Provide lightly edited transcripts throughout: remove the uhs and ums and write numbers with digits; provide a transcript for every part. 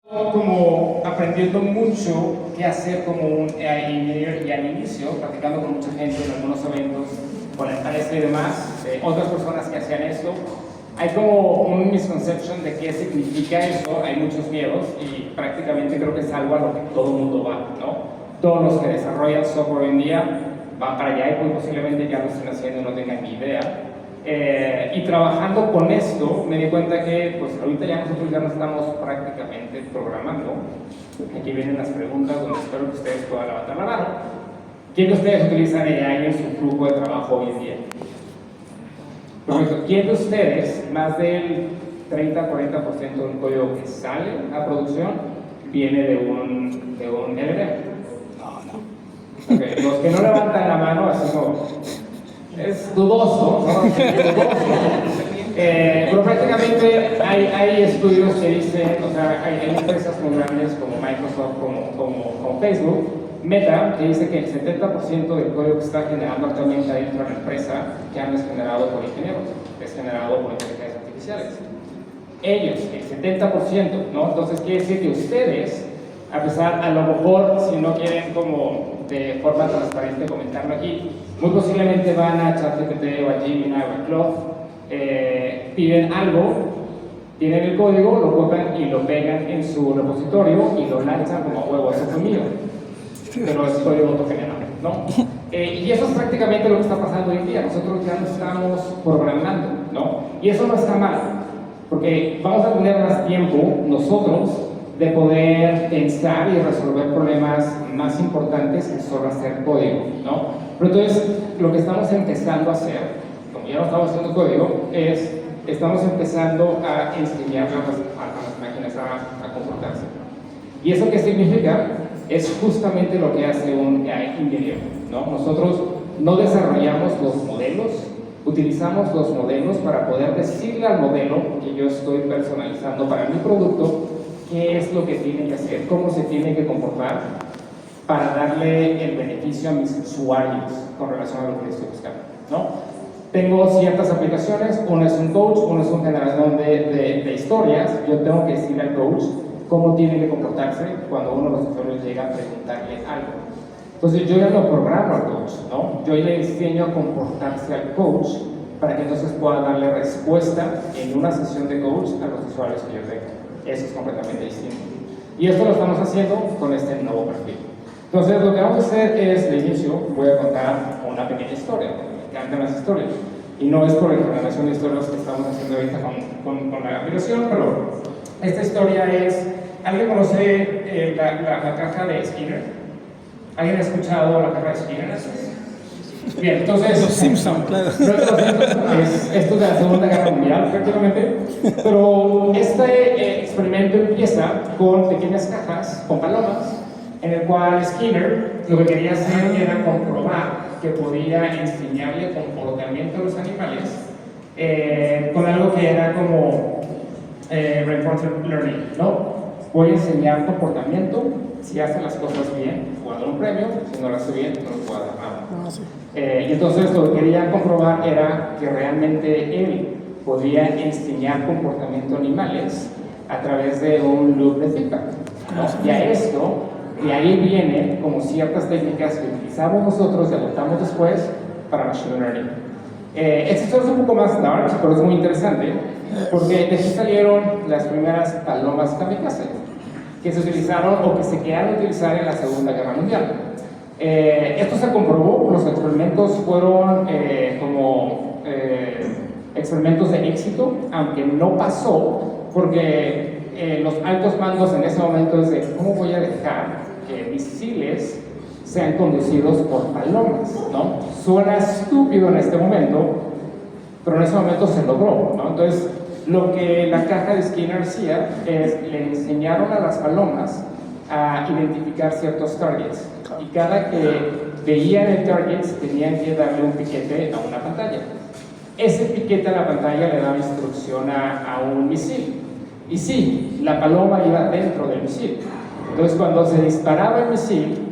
Como aprendiendo mucho qué hacer como un AI engineer y al inicio, platicando con mucha gente en algunos eventos, con la empresa y demás, otras personas que hacían esto, hay como un misconception de qué significa eso, hay muchos miedos y prácticamente creo que es algo a lo que todo el mundo va, ¿no? Todos los que desarrollan software hoy en día van para allá y muy posiblemente ya lo estén haciendo y no tengan ni idea. Y trabajando con esto me di cuenta que pues ahorita ya nosotros ya no estamos prácticamente programando. Aquí vienen las preguntas donde espero que ustedes puedan levantar la mano. ¿Quién de ustedes utiliza AI en su flujo de trabajo hoy en día? Perfecto. ¿Quién de ustedes, más del 30-40% del código que sale a producción, viene de un LLM? Okay. Los que no levantan la mano, así como es dudoso, ¿no? Pero prácticamente hay estudios que dicen, o sea, hay empresas muy grandes como Microsoft, como Facebook, Meta, que dice que el 70% del código que está generando actualmente dentro de la empresa ya no es generado por ingenieros, es generado por inteligencias artificiales. Ellos, el 70%, ¿no? Entonces quiere decir que ustedes, a pesar, a lo mejor, si no quieren como de forma transparente comentarlo aquí, muy posiblemente van a ChatGPT o a Gemini o a Claude, piden algo, tienen el código, lo copian y lo pegan en su repositorio y lo lanzan como a huevo, eso fue mío, pero es código autogenerado, ¿no? Y eso es prácticamente lo que está pasando hoy en día, nosotros ya no estamos programando, ¿no? Y eso no está mal, porque vamos a tener más tiempo nosotros de poder pensar y resolver problemas más importantes que solo hacer código, ¿no? Pero entonces, lo que estamos empezando a hacer, como ya no estamos haciendo código, es estamos empezando a enseñar a las máquinas a comportarse. ¿Y eso qué significa? Es justamente lo que hace un AI engineer, ¿no? Nosotros no desarrollamos los modelos, utilizamos los modelos para poder decirle al modelo que yo estoy personalizando para mi producto qué es lo que tiene que hacer, cómo se tiene que comportar para darle el beneficio a mis usuarios con relación a lo que estoy buscando, ¿no? Tengo ciertas aplicaciones, uno es un coach, uno es un generador de historias, yo tengo que decirle al coach cómo tiene que comportarse cuando uno de los usuarios llega a preguntarle algo. Entonces yo ya lo programo al coach, ¿no? Yo le enseño a comportarse al coach para que entonces pueda darle respuesta en una sesión de coach a los usuarios que yo tengo. Eso es completamente distinto. Y esto lo estamos haciendo con este nuevo perfil. Entonces, lo que vamos a hacer es, de inicio, voy a contar una pequeña historia. Me encantan las historias. Y no es por la generación de historias que estamos haciendo ahorita con la aplicación, pero esta historia es... ¿Alguien conoce la caja de Skinner? ¿Alguien ha escuchado la caja de Skinner? Bien, entonces... Los Simpson, claro. Esto es de la Segunda Guerra Mundial, prácticamente. Pero este experimento empieza con pequeñas cajas, con palomas, en el cual Skinner lo que quería hacer era comprobar que podía enseñarle comportamiento a los animales con algo que era como reinforcement learning, ¿no? Voy a enseñar comportamiento, si hace las cosas bien, puedo dar un premio, si no lo hace bien, no le puedo dar nada. Y entonces lo que quería comprobar era que realmente él podía enseñar comportamiento a animales a través de un loop de feedback, ¿no? Y a esto, de ahí vienen como ciertas técnicas que utilizamos nosotros y adoptamos después para Machine Learning. Esta historia es un poco más dark, pero es muy interesante, porque de aquí salieron las primeras palomas kamikaze, que se utilizaron o que se quedaron a utilizar en la Segunda Guerra Mundial. Esto se comprobó, los experimentos fueron experimentos de éxito, aunque no pasó, porque los altos mandos en ese momento es de cómo voy a dejar que misiles sean conducidos por palomas, ¿no? Suena estúpido en este momento, pero en ese momento se logró, ¿no? Entonces, lo que la caja de Skinner hacía es le enseñaron a las palomas a identificar ciertos targets y cada que veían el target tenían que darle un piquete a una pantalla. Ese piquete a la pantalla le daba instrucción a un misil. Y sí, la paloma iba dentro del misil. Entonces, cuando se disparaba el misil,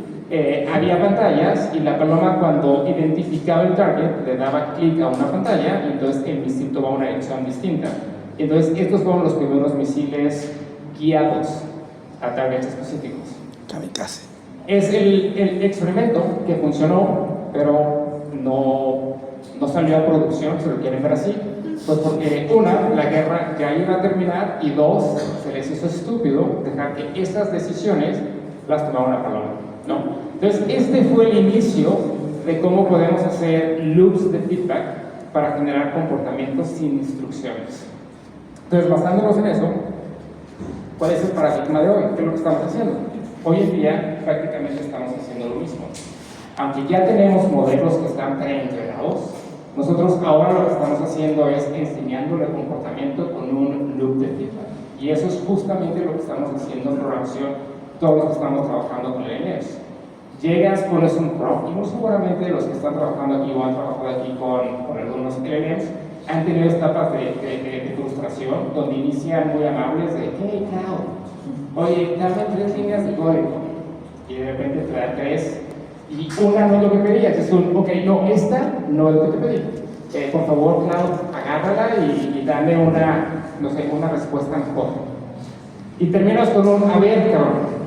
había pantallas y la paloma, cuando identificaba el target, le daba clic a una pantalla y entonces el misil tomaba una dirección distinta. Entonces, estos fueron los primeros misiles guiados. a targets específicos. Kamikaze. Es el experimento que funcionó, pero no salió a producción, si lo quieren ver así, pues porque una, la guerra ya iba a terminar, y dos, se les hizo estúpido dejar que esas decisiones las tomara una paloma, ¿no? Entonces, este fue el inicio de cómo podemos hacer loops de feedback para generar comportamientos sin instrucciones. Entonces, basándonos en eso, ¿cuál es el paradigma de hoy? ¿Qué es lo que estamos haciendo? Hoy en día prácticamente estamos haciendo lo mismo. Aunque ya tenemos modelos que están preentrenados, nosotros ahora lo que estamos haciendo es enseñándole el comportamiento con un loop de feedback. Y eso es justamente lo que estamos haciendo en programación, todos los que estamos trabajando con LLMs. Llegas, pones un prompt, y muy seguramente los que están trabajando aquí o han trabajado aquí con algunos LLMs han tenido etapas de frustración, donde inician muy amables de hey, Cloud, oye, dame 3 líneas de código, y de repente te da 3, y una no es lo que pedías, es un, ok, no, esta no es lo que te pedí. Por favor, Cloud, agárrala y dame una respuesta mejor. Y terminas con un, a ver, cabrón,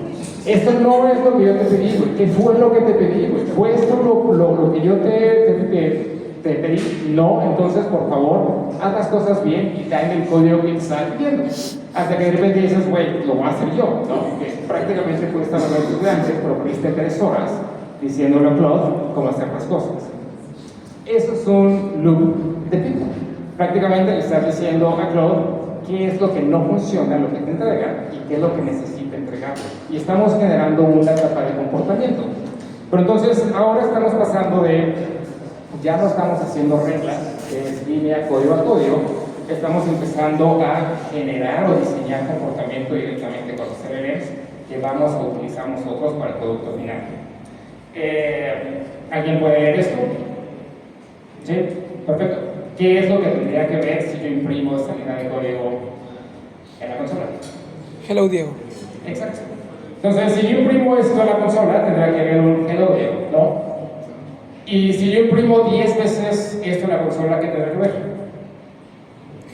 esto no es lo que yo te pedí, güey. ¿Qué fue lo que te pedí, güey? ¿Fue esto lo que yo te pedí? No, entonces, por favor, haz las cosas bien y dame el código que te estás pidiendo. Hasta que de repente dices, güey, lo voy a hacer yo, ¿no? Que prácticamente tú estás hablando de estudiantes, pero perdiste 3 horas diciéndole a Claude cómo hacer las cosas. Eso es un loop de feedback. Prácticamente le estás diciendo a Claude qué es lo que no funciona, lo que te entrega, y qué es lo que necesita entregar. Y estamos generando una etapa de comportamiento. Pero entonces, ahora estamos pasando ya no estamos haciendo reglas, que es línea, código a código, estamos empezando a generar o diseñar comportamiento directamente con los LLMs que vamos a utilizar nosotros para el producto final. ¿Alguien puede leer esto? ¿Sí? Perfecto. ¿Qué es lo que tendría que ver si yo imprimo esta línea de código en la consola? Hello, Diego. Exacto. Entonces, si yo imprimo esto en la consola, tendrá que ver un hello, Diego, ¿no? Y si yo imprimo 10 veces esto en la consola, ¿qué tendrá que ver?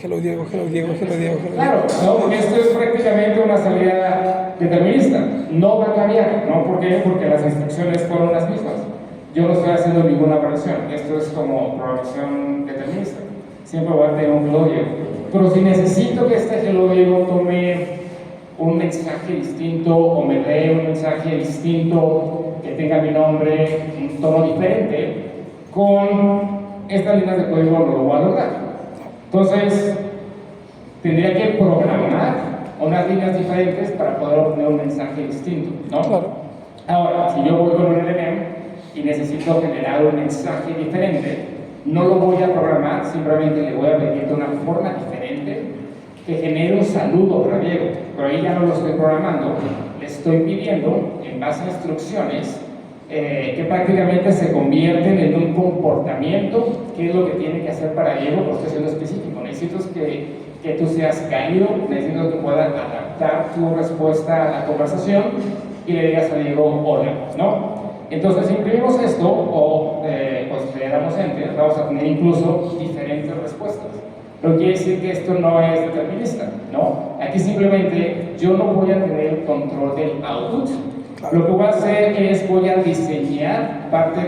Hello, Diego, hello, Diego, hello, Diego, hello. Claro, ¿no? Porque esto es prácticamente una salida determinista. No va a cambiar, ¿no? ¿Por qué? Porque las instrucciones fueron las mismas. Yo no estoy haciendo ninguna variación. Esto es como programación determinista. Siempre voy a tener un hello, Diego. Pero si necesito que este hello, Diego tome un mensaje distinto o me dé un mensaje distinto, que tenga mi nombre, un tono diferente, con estas líneas de código no lo voy a lograr. Entonces, tendría que programar unas líneas diferentes para poder obtener un mensaje distinto, ¿no? Claro. Ahora, si yo voy con un LLM y necesito generar un mensaje diferente, no lo voy a programar, simplemente le voy a pedir de una forma diferente que genere un saludo para Diego, pero ahí ya no lo estoy programando, le estoy pidiendo, en base a instrucciones, que prácticamente se convierten en un comportamiento, que es lo que tiene que hacer para Diego, por cuestión específico. Necesito que tú seas cálido, necesito que puedas adaptar tu respuesta a la conversación y le digas a Diego, hola, ¿no? Entonces, si imprimimos esto o pues le damos enter, vamos a tener incluso diferentes respuestas. Pero quiere decir que esto no es determinista, ¿no? Aquí simplemente yo no voy a tener el control del output. Lo que voy a hacer es voy a diseñar parte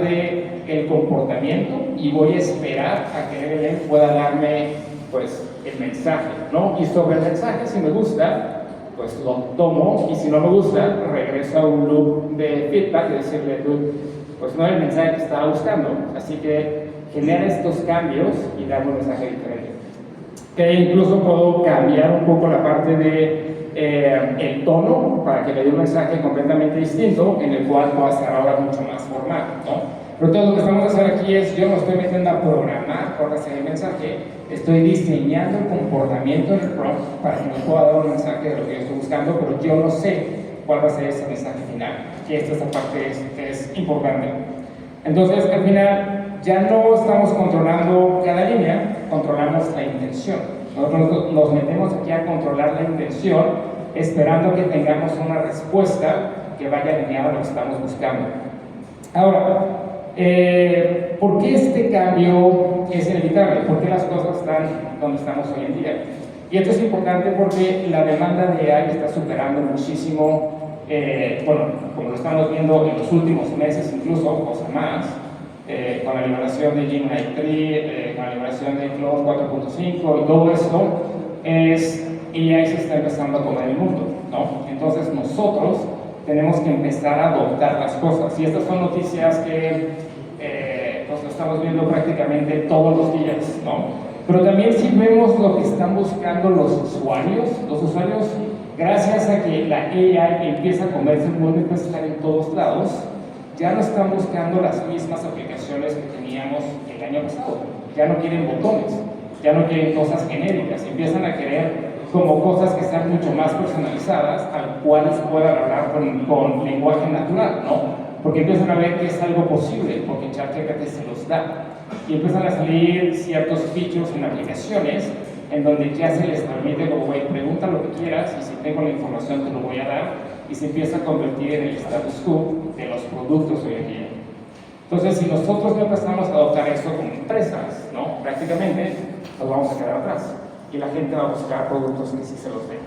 del comportamiento y voy a esperar a que el LLM pueda darme pues el mensaje, ¿no? Y sobre el mensaje, si me gusta, pues lo tomo, y si no me gusta, regreso a un loop de feedback y decirle, pues no es el mensaje que estaba buscando, así que genera estos cambios y darme un mensaje diferente. Que incluso puedo cambiar un poco la parte de el tono para que me dé un mensaje completamente distinto, en el cual pueda ser ahora mucho más formal, ¿no? Pero todo lo que estamos haciendo aquí es, yo no estoy metiendo a programar por hacer el mensaje, estoy diseñando el comportamiento del prompt para que me pueda dar un mensaje de lo que yo estoy buscando, pero yo no sé cuál va a ser ese mensaje final, que esta parte es importante. Entonces, al final, ya no estamos controlando cada línea, controlamos la intención. Nosotros nos metemos aquí a controlar la intención, esperando que tengamos una respuesta que vaya alineada a lo que estamos buscando. Ahora, ¿por qué este cambio es inevitable? ¿Por qué las cosas están donde estamos hoy en día? Y esto es importante porque la demanda de AI está superando muchísimo, bueno, como lo estamos viendo en los últimos meses incluso, o sea más, con la liberación de Gemini 3, con la liberación de Claude 4.5 y todo esto, AI se está empezando a comer el mundo, ¿no? Entonces nosotros tenemos que empezar a adoptar las cosas. Y estas son noticias que pues lo estamos viendo prácticamente todos los días, ¿no? Pero también si vemos lo que están buscando los usuarios, gracias a que la AI empieza a comerse el mundo y empieza a estar en todos lados, ya no están buscando las mismas aplicaciones que teníamos el año pasado. Ya no quieren botones, ya no quieren cosas genéricas, empiezan a querer como cosas que sean mucho más personalizadas, al cuales puedan hablar con lenguaje natural, ¿no? Porque empiezan a ver que es algo posible, porque ChatGPT se los da. Y empiezan a salir ciertos features en aplicaciones en donde ya se les permite, como, güey, pregunta lo que quieras y si tengo la información te lo voy a dar, y se empieza a convertir en el status quo de los productos hoy en día. Entonces, si nosotros no empezamos a adoptar esto como empresas, ¿no? Prácticamente nos vamos a quedar atrás y la gente va a buscar productos que sí se los den.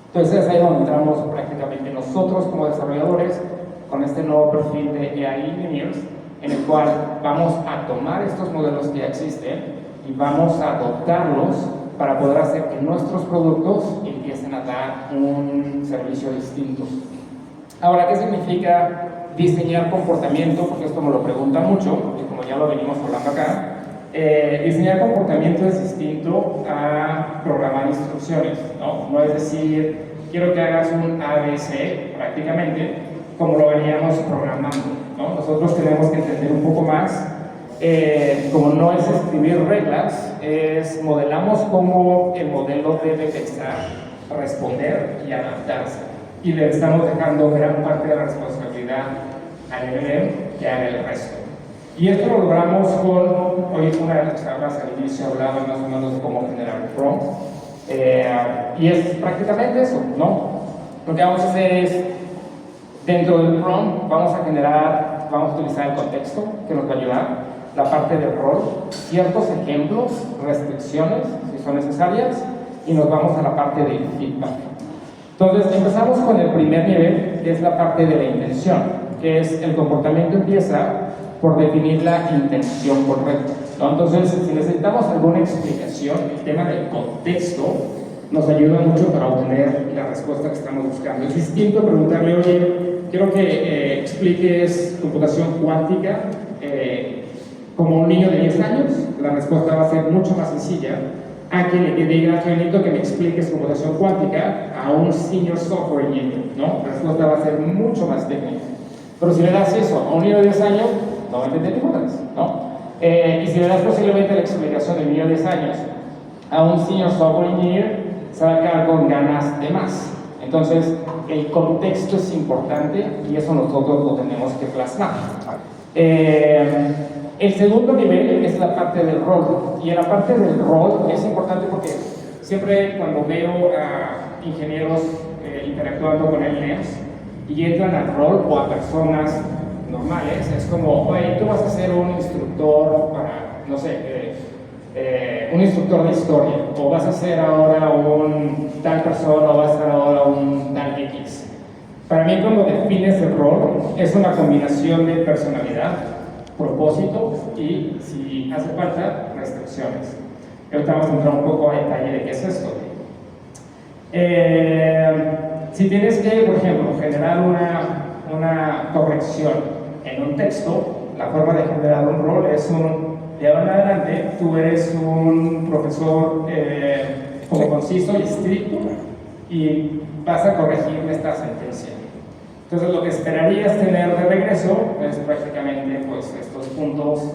Entonces, es ahí donde entramos prácticamente nosotros como desarrolladores con este nuevo perfil de AI Engineers, en el cual vamos a tomar estos modelos que ya existen y vamos a adoptarlos para poder hacer que nuestros productos empiecen a dar un servicio distinto. Ahora, ¿qué significa diseñar comportamiento? Porque esto me lo preguntan mucho, y como ya lo venimos hablando acá, diseñar comportamiento es distinto a programar instrucciones, ¿no? No es decir, quiero que hagas un ABC, prácticamente, como lo veníamos programando, ¿no? Nosotros tenemos que entender un poco más, como no es escribir reglas, modelamos cómo el modelo debe pensar, responder y adaptarse. Y le estamos dejando gran parte de la responsabilidad al LLM que haga el resto. Y esto lo logramos con, hoy una de las charlas al inicio hablaba más o menos de cómo generar un prompt. Y es prácticamente eso, ¿no? Lo que vamos a hacer es, dentro del prompt vamos a utilizar el contexto que nos va a ayudar, la parte del rol, ciertos ejemplos, restricciones si son necesarias, y nos vamos a la parte del feedback. Entonces empezamos con el primer nivel, que es la parte de la intención, que es el comportamiento empieza por definir la intención correcta, ¿no? Entonces, si necesitamos alguna explicación, el tema del contexto nos ayuda mucho para obtener la respuesta que estamos buscando. Es distinto preguntarle, oye, quiero que expliques computación cuántica como un niño de 10 años, la respuesta va a ser mucho más sencilla a que le diga, necesito que me expliques computación cuántica a un senior software engineer, ¿no? La respuesta va a ser mucho más técnica. Pero si le das eso a un niño de 10 años, no va a entender ninguna, ¿no? Y si le das posiblemente la explicación del niño de 10 años a un senior software engineer, se va a quedar con ganas de más. Entonces, el contexto es importante y eso nosotros lo tenemos que plasmar. El segundo nivel es la parte del rol. Y en la parte del rol es importante porque siempre cuando veo a ingenieros interactuando con LLMs y entran al rol o a personas normales, es como, oye, tú vas a ser un instructor para, no sé, un instructor de historia, o vas a ser ahora un tal persona, o vas a ser ahora un tal X. Para mí, cuando defines el rol, es una combinación de personalidad, propósito y, si hace falta, restricciones. Ahorita vamos a entrar un poco a detalle de qué es esto. Si tienes que, por ejemplo, generar una corrección en un texto, la forma de generar un rol es de ahora en adelante, tú eres un profesor como conciso y estricto y vas a corregir esta sentencia. Entonces, lo que esperarías tener de regreso es prácticamente pues, estos puntos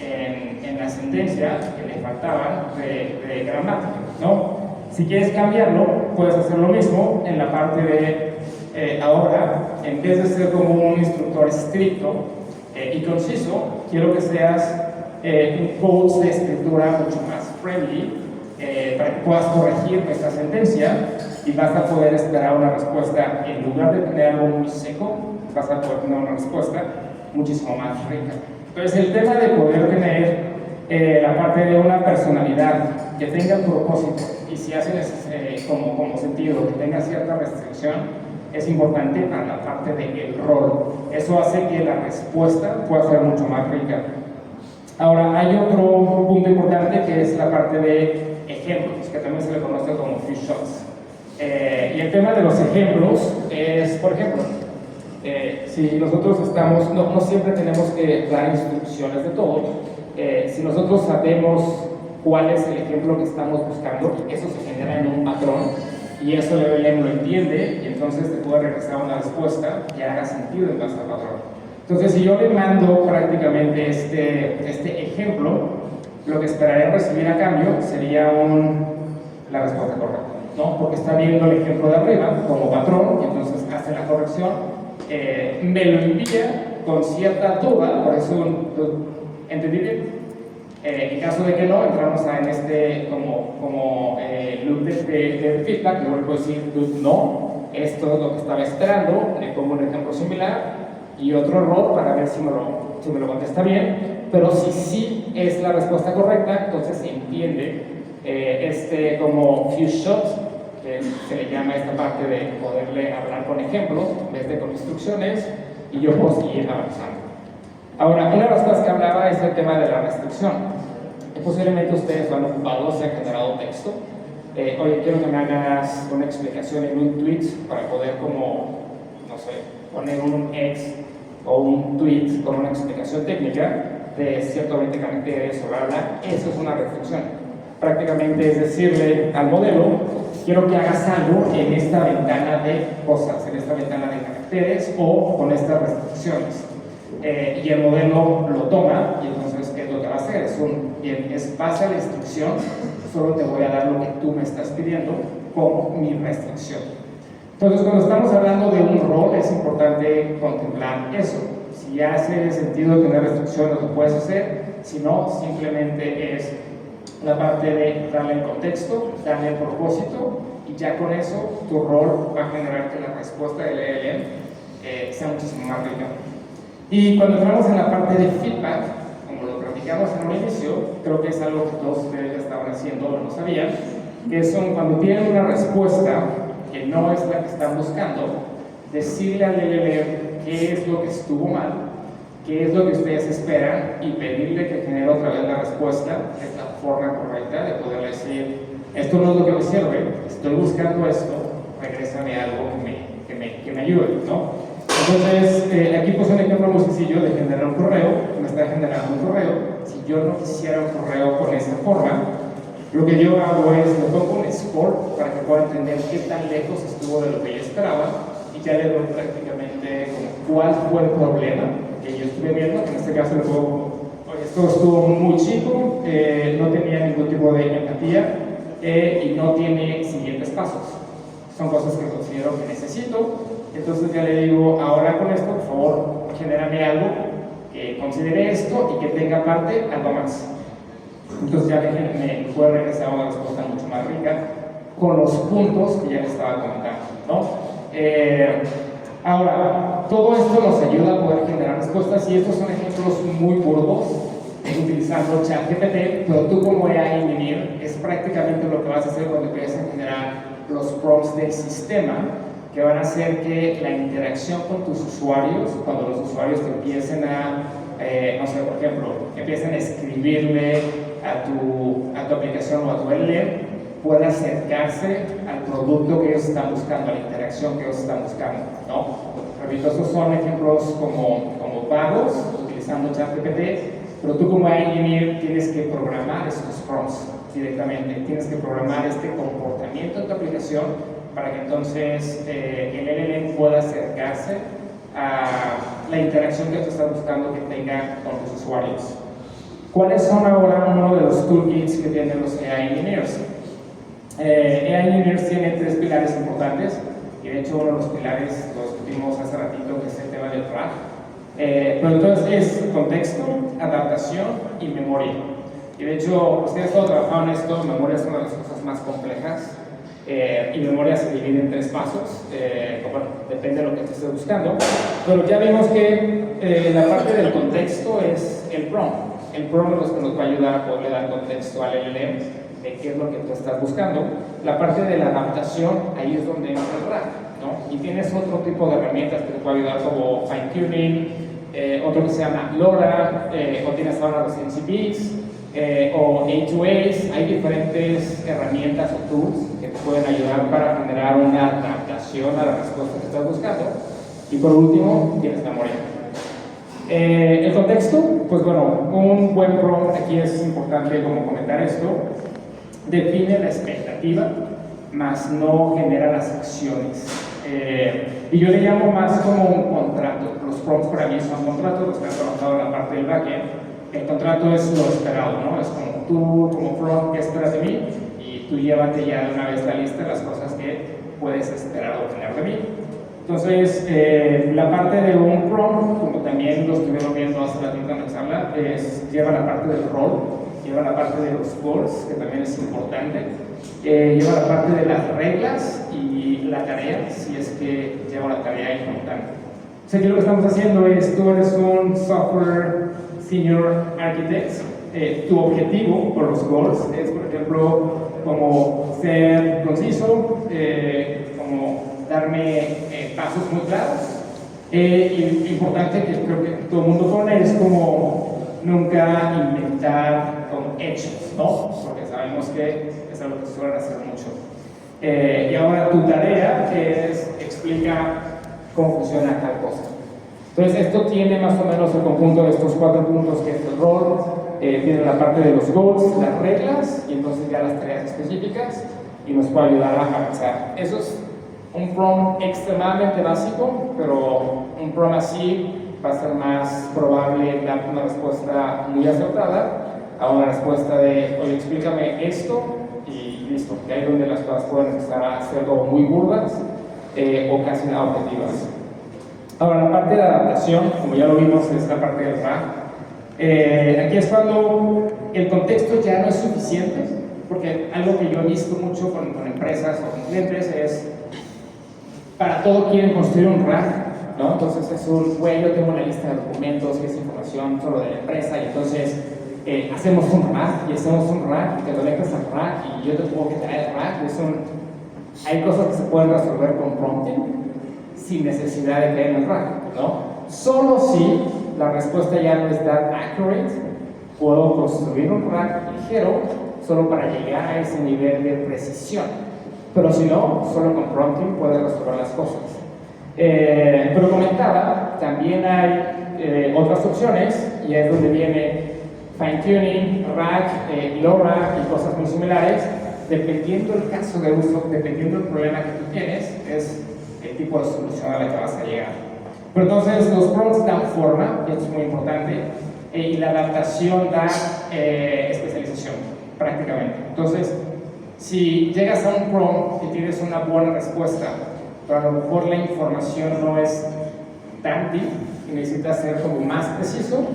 en la sentencia que le faltaban de gramática, ¿no? Si quieres cambiarlo, puedes hacer lo mismo en la parte de ahora, en vez de ser como un instructor estricto y conciso, quiero que seas un coach de escritura mucho más friendly, para que puedas corregir esta sentencia y vas a poder esperar una respuesta, en lugar de tener algo muy seco, vas a poder tener una respuesta muchísimo más rica. Entonces, el tema de poder tener la parte de una personalidad que tenga propósito y si hace como sentido, que tenga cierta restricción, es importante para la parte del rol. Eso hace que la respuesta pueda ser mucho más rica. Ahora, hay otro punto importante que es la parte de ejemplos, que también se le conoce como few shots. Y el tema de los ejemplos es, por ejemplo, si nosotros estamos, no siempre tenemos que dar instrucciones de todo. Si nosotros sabemos cuál es el ejemplo que estamos buscando, eso se genera en un patrón y eso el LLM lo entiende y entonces te puede regresar una respuesta que haga sentido en base al patrón. Entonces, si yo le mando prácticamente este ejemplo, lo que esperaría recibir a cambio sería la respuesta correcta, ¿no? Porque está viendo el ejemplo de arriba como patrón y entonces hace la corrección, me lo envía con cierta duda, por eso ¿entendí bien? En caso de que no, entramos en este como loop de feedback, que vuelvo a decir, no, esto es lo que estaba esperando, le pongo un ejemplo similar y otro error para ver si me lo contesta bien, pero si sí es la respuesta correcta, entonces se entiende como few shots, que se le llama esta parte de poderle hablar con ejemplos en vez de con instrucciones, y yo puedo seguir avanzando. Ahora, una de las cosas que hablaba es el tema de la restricción. Posiblemente ustedes lo han ocupado, se ha generado texto. Oye, quiero que me hagas una explicación en un tweet para poder poner un ex o un tweet con una explicación técnica de ciertos 20 caracteres o bla. Eso es una restricción. Prácticamente es decirle al modelo, quiero que hagas algo en esta ventana de cosas, en esta ventana de caracteres o con estas restricciones. Y el modelo lo toma y entonces ¿qué es lo que va a hacer? Es base a la instrucción, solo te voy a dar lo que tú me estás pidiendo como mi restricción. Entonces, cuando estamos hablando de un rol, es importante contemplar eso. Si hace sentido tener restricciones, lo puedes hacer. Si no, simplemente es la parte de darle el contexto, darle el propósito, y ya con eso tu rol va a generar que la respuesta del LLM sea muchísimo más rica. Y cuando entramos en la parte de feedback, como lo platicamos en un inicio, creo que es algo que todos ustedes ya estaban haciendo o no sabían, que son cuando tienen una respuesta que no es la que están buscando, decirle al LLM qué es lo que estuvo mal, qué es lo que ustedes esperan y pedirle que genere otra vez la respuesta, es la forma correcta de poderle decir, esto no es lo que me sirve, estoy buscando esto, regrésame algo que me ayude, ¿no? Entonces, aquí puse un ejemplo muy sencillo de generar un correo, me está generando un correo. Si yo no quisiera un correo con esa forma, lo que yo hago es, le pongo un score para que pueda entender qué tan lejos estuvo de lo que yo esperaba y ya le doy prácticamente cuál fue el problema que yo estuve viendo. En este caso le pongo, esto estuvo muy chico, no tenía ningún tipo de empatía y no tiene siguientes pasos. Son cosas que considero que necesito. Entonces ya le digo, ahora con esto, por favor, genérame algo que considere esto y que tenga aparte algo más. Entonces ya me puede regresar una respuesta mucho más rica con los puntos que ya les estaba comentando, ¿no? Ahora, todo esto nos ayuda a poder generar respuestas y estos son ejemplos muy burdos utilizando ChatGPT, pero tú como AI engineer es prácticamente lo que vas a hacer cuando empieces a generar los prompts del sistema que van a hacer que la interacción con tus usuarios, cuando los usuarios te empiecen a, por ejemplo, empiecen a escribirle a tu aplicación o a tu LLM, pueda acercarse al producto que ellos están buscando, a la interacción que ellos están buscando, ¿no? Repito, esos son ejemplos como vagos, utilizando ChatGPT, pero tú como engineer tienes que programar estos prompts directamente, tienes que programar este comportamiento en tu aplicación para que entonces el LLM pueda acercarse a la interacción que tú estás buscando que tenga con tus usuarios. ¿Cuáles son ahora uno de los toolkits que tienen los AI Engineers? AI Engineers tiene 3 pilares importantes, y de hecho uno de los pilares lo discutimos hace ratito, que es el tema del RAG. Pero entonces es contexto, adaptación y memoria. Y de hecho, ustedes todos trabajaron en esto, memoria es una de las cosas más complejas. Y memoria se divide en 3 pasos, bueno, depende de lo que te estés buscando, pero ya vimos que la parte del contexto es el prompt. El prompt es lo que nos va a ayudar a poderle dar contexto al LLM de qué es lo que tú estás buscando. La parte de la adaptación, ahí es donde entra el RAG, ¿no? Y tienes otro tipo de herramientas que te pueden ayudar como fine tuning, otro que se llama LoRa, o tienes ahora los NCPs, o A2As. Hay diferentes herramientas o tools que te pueden ayudar para generar una adaptación a la respuesta que estás buscando. Y por último, tienes memoria. El contexto, pues bueno, un buen prompt, aquí es importante como comentar esto, define la expectativa, más no genera las acciones. Y yo le llamo más como un contrato. Los prompts para mí son contratos, los que han trabajado en la parte del backend. El contrato es lo esperado, ¿no? Es como tú, como front, ¿qué esperas de mí? Y tú llévate ya de una vez la lista de las cosas que puedes esperar o obtener de mí. Entonces, la parte de un prompt, como también lo estuvieron viendo hace ratito en la charla, lleva la parte del rol, lleva la parte de los goals, que también es importante, lleva la parte de las reglas y la tarea, si es que lleva la tarea importante. O sea, aquí lo que estamos haciendo es, tú eres un software senior architect, tu objetivo por los goals es, por ejemplo, como ser conciso, como darme pasos muy claros. Y importante que creo que todo el mundo pone es como nunca inventar con hechos, ¿no? Porque sabemos que es algo que suelen hacer mucho. Y ahora tu tarea es explica cómo funciona tal cosa. Entonces esto tiene más o menos el conjunto de estos 4 puntos que es el rol, tiene la parte de los goals, las reglas y entonces ya las tareas específicas y nos puede ayudar a avanzar. Eso es un prompt extremadamente básico, pero un prompt así va a ser más probable dar una respuesta muy acertada a una respuesta de, oye, explícame esto y listo, que ahí es donde las cosas pueden empezar a ser como muy burdas o casi nada objetivas. Ahora, la parte de adaptación, como ya lo vimos, es la parte del RAG. Aquí es cuando el contexto ya no es suficiente, porque algo que yo he visto mucho con empresas o con clientes es, para todo quieren construir un RAG, ¿no? Entonces es un, güey, yo tengo una lista de documentos que es información solo de la empresa, y entonces hacemos un RAG, y hacemos un RAG, y te conectas al RAG, y yo te puedo quitar el RAG, hay cosas que se pueden resolver con prompting, sin necesidad de caer en el RAG, ¿no? Solo si la respuesta ya no es that accurate, puedo construir un RAG ligero solo para llegar a ese nivel de precisión. Pero si no, solo con prompting puedes resolver las cosas. Pero comentaba, también hay otras opciones, y es donde viene fine tuning, RAG, LoRa y cosas muy similares. Dependiendo el caso de uso, dependiendo del problema que tú tienes, es el tipo de solución a la que vas a llegar. Pero entonces los prompts dan forma, y esto es muy importante, y la adaptación da especialización, prácticamente. Entonces, si llegas a un prompt y tienes una buena respuesta, pero a lo mejor la información no es tan deep y necesitas ser como más preciso,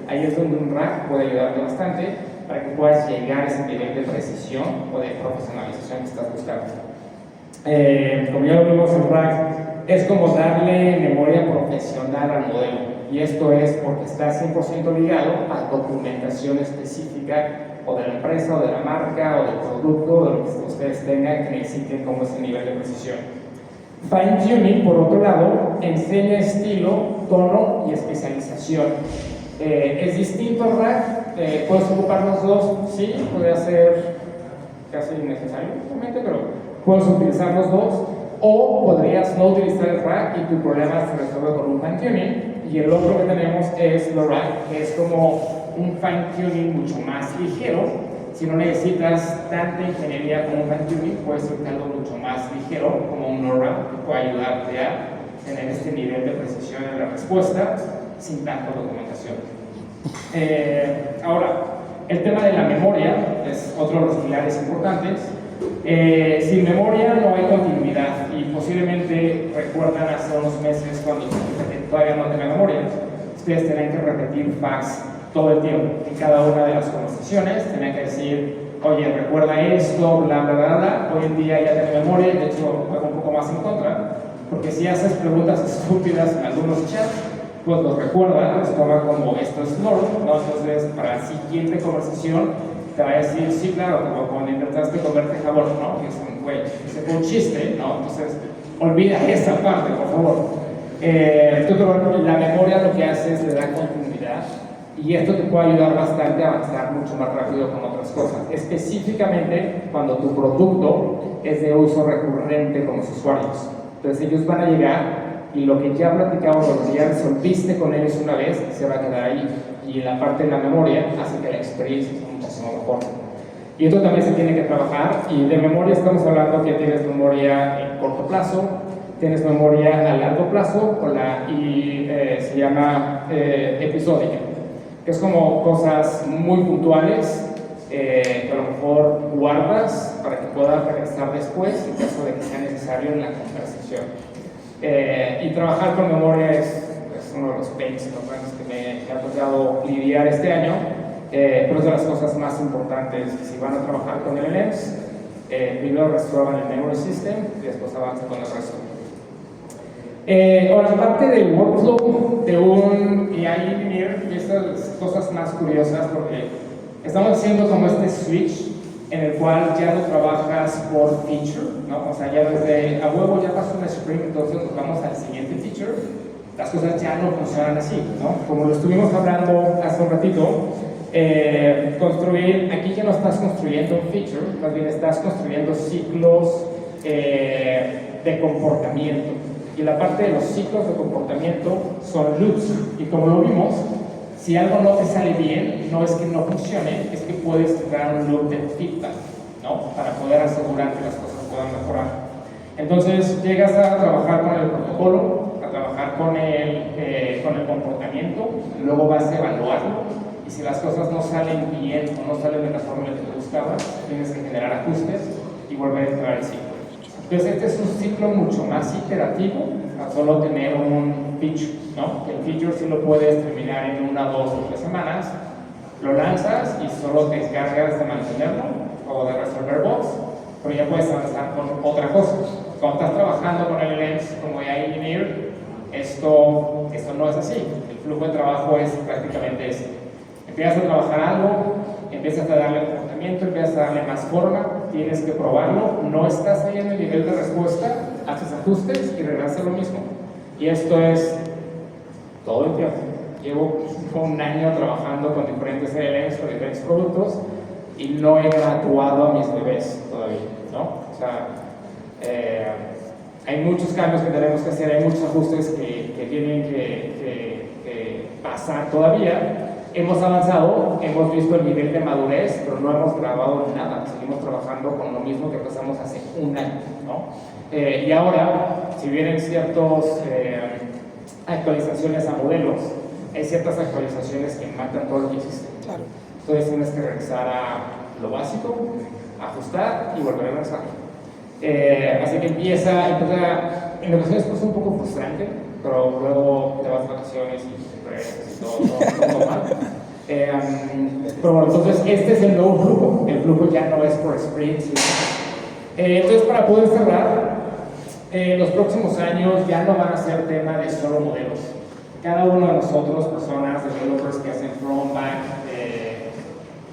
ahí es donde un RAG puede ayudarte bastante para que puedas llegar a ese nivel de precisión o de profesionalización que estás buscando. Como ya lo vimos, el RAG es como darle memoria profesional al modelo, y esto es porque está 100% ligado a documentación específica o de la empresa, o de la marca, o del producto, o de lo que ustedes tengan que necesiten como ese nivel de precisión. Fine Tuning, por otro lado, enseña estilo, tono y especialización. Es distinto al RAG, puedes ocupar los dos, sí, podría ser casi innecesario, obviamente, pero puedes utilizar los dos, o podrías no utilizar el RAG y tu problema se resuelve con un Fine Tuning. Y el otro que tenemos es LoRa, que es como un fine tuning mucho más ligero. Si no necesitas tanta ingeniería como un fine tuning, puedes hacer algo mucho más ligero, como un LoRa, que puede ayudarte a tener este nivel de precisión en la respuesta sin tanta documentación. Ahora, el tema de la memoria es otro de los pilares importantes. Sin memoria no hay continuidad, y posiblemente recuerdan hace unos meses cuando todavía no tenía memoria, ustedes tenían que repetir facts todo el tiempo. En cada una de las conversaciones tenían que decir, oye, recuerda esto, bla, bla, bla, bla. Hoy en día ya tiene memoria, de hecho juega un poco más en contra, porque si haces preguntas estúpidas en algunos chats, pues los recuerda, los toma como esto es normal, ¿no? Entonces para la siguiente conversación te va a decir, sí, claro, como cuando intentaste comerte jabón, ¿no? Y es un güey, ese fue un chiste, ¿no? Entonces, olvida esa parte, por favor. La memoria lo que hace es le da continuidad y esto te puede ayudar bastante a avanzar mucho más rápido con otras cosas, específicamente cuando tu producto es de uso recurrente con los usuarios. Entonces ellos van a llegar y lo que ya platicamos, lo que ya resolviste con ellos una vez, se va a quedar ahí. Y la parte de la memoria hace que la experiencia sea muchísimo mejor. Y esto también se tiene que trabajar, y de memoria estamos hablando que tienes memoria en corto plazo, tienes memoria a largo plazo, se llama episódica, que es como cosas muy puntuales que a lo mejor guardas para que puedas regresar después en caso de que sea necesario en la conversación. Y trabajar con memoria es uno de los pains más grandes que me ha tocado lidiar este año, pero es de las cosas más importantes. Si van a trabajar con LLMs, primero resuelvan el memory system y después avancen con el resto. Ahora, parte del workflow de un AI engineer, y estas cosas más curiosas, porque estamos haciendo como este switch en el cual ya no trabajas por feature, ¿no? O sea, ya desde a huevo ya pasó un sprint, entonces nos vamos al siguiente feature. Las cosas ya no funcionan así, ¿no? Como lo estuvimos hablando hace un ratito, aquí ya no estás construyendo un feature, más bien estás construyendo ciclos de comportamiento. Y la parte de los ciclos de comportamiento son loops. Y como lo vimos, si algo no te sale bien, no es que no funcione, es que puedes crear un loop de feedback, ¿no? Para poder asegurar que las cosas puedan mejorar. Entonces, llegas a trabajar con el protocolo, a trabajar con el comportamiento, luego vas a evaluarlo, y si las cosas no salen bien o no salen de la forma en la que buscabas, tienes que generar ajustes y volver a entrar al ciclo. Entonces, este es un ciclo mucho más iterativo a solo tener un feature, ¿no? El feature sí lo puedes terminar en 1, 2 o 3 semanas, lo lanzas y solo te encargas de mantenerlo o de resolver bugs, pero ya puedes avanzar con otra cosa. Cuando estás trabajando con LLMs como AI Engineer, esto no es así. El flujo de trabajo es prácticamente ese. Empiezas a trabajar algo, empiezas a darle comportamiento, empiezas a darle más forma, tienes que probarlo, no estás ahí en el nivel de respuesta, haces ajustes y regresas a lo mismo. Y esto es todo el tiempo. Llevo un año trabajando con diferentes LLMs, con diferentes productos, y no he graduado a mis bebés todavía, ¿no? O sea, hay muchos cambios que tenemos que hacer, hay muchos ajustes que tienen que pasar todavía. Hemos avanzado, hemos visto el nivel de madurez, pero no hemos grabado nada. Seguimos trabajando con lo mismo que empezamos hace un año, ¿no? Y ahora, si vienen ciertas actualizaciones a modelos, hay ciertas actualizaciones que matan todo lo que hiciste. Claro. Entonces tienes que regresar a lo básico, ajustar y volver a lanzar. Así que en ocasiones es un poco frustrante, pero luego te vas de vacaciones y regresas y todo mal. Pero bueno, entonces este es el nuevo flujo. El flujo ya no es por sprints. Entonces, para poder cerrar, los próximos años ya no van a ser tema de solo modelos. Cada uno de nosotros, personas, developers que hacen front, back,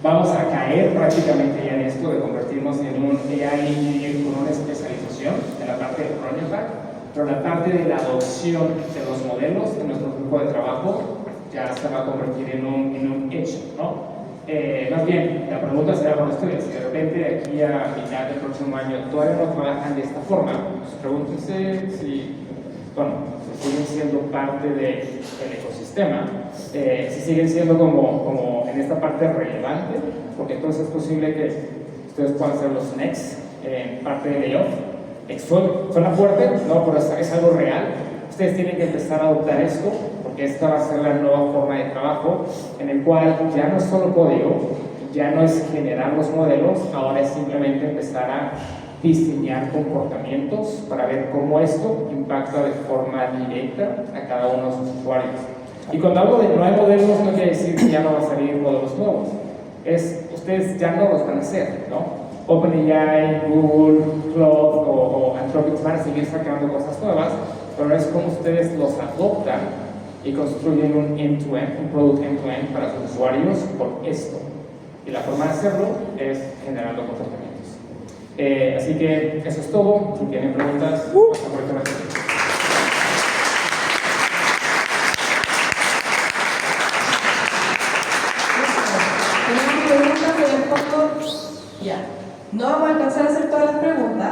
vamos a caer prácticamente ya en esto de convertirnos en un AI engineer con una especialización en la parte de front y back, pero la parte de la adopción de los modelos en nuestro grupo de trabajo ya se va a convertir en un hecho, ¿no? Más bien, la pregunta será para ustedes, si de repente de aquí a mitad del próximo año todavía no trabajan de esta forma, pues pregúntense si siguen siendo parte del ecosistema, si siguen siendo como en esta parte relevante, porque entonces es posible que ustedes puedan ser los next en parte de layoff. Suena fuerte, no, pero es algo real. Ustedes tienen que empezar a adoptar esto, porque esta va a ser la nueva forma de trabajo, en el cual ya no es solo código, ya no es generar los modelos, ahora es simplemente empezar a diseñar comportamientos para ver cómo esto impacta de forma directa a cada uno de sus usuarios. Y cuando hablo de no hay modelos, no quiere decir que ya no van a salir modelos nuevos. Ustedes ya no los van a hacer, ¿no? OpenAI, Google, Cloud o Anthropic van a seguir sacando cosas nuevas, pero es como ustedes los adoptan y construyen un end-to-end, un product end-to-end para sus usuarios por esto. Y la forma de hacerlo es generando comportamientos. Así que eso es todo. Si tienen preguntas, pasen por el tema. Tenemos preguntas, ya. No vamos a alcanzar a hacer todas las preguntas.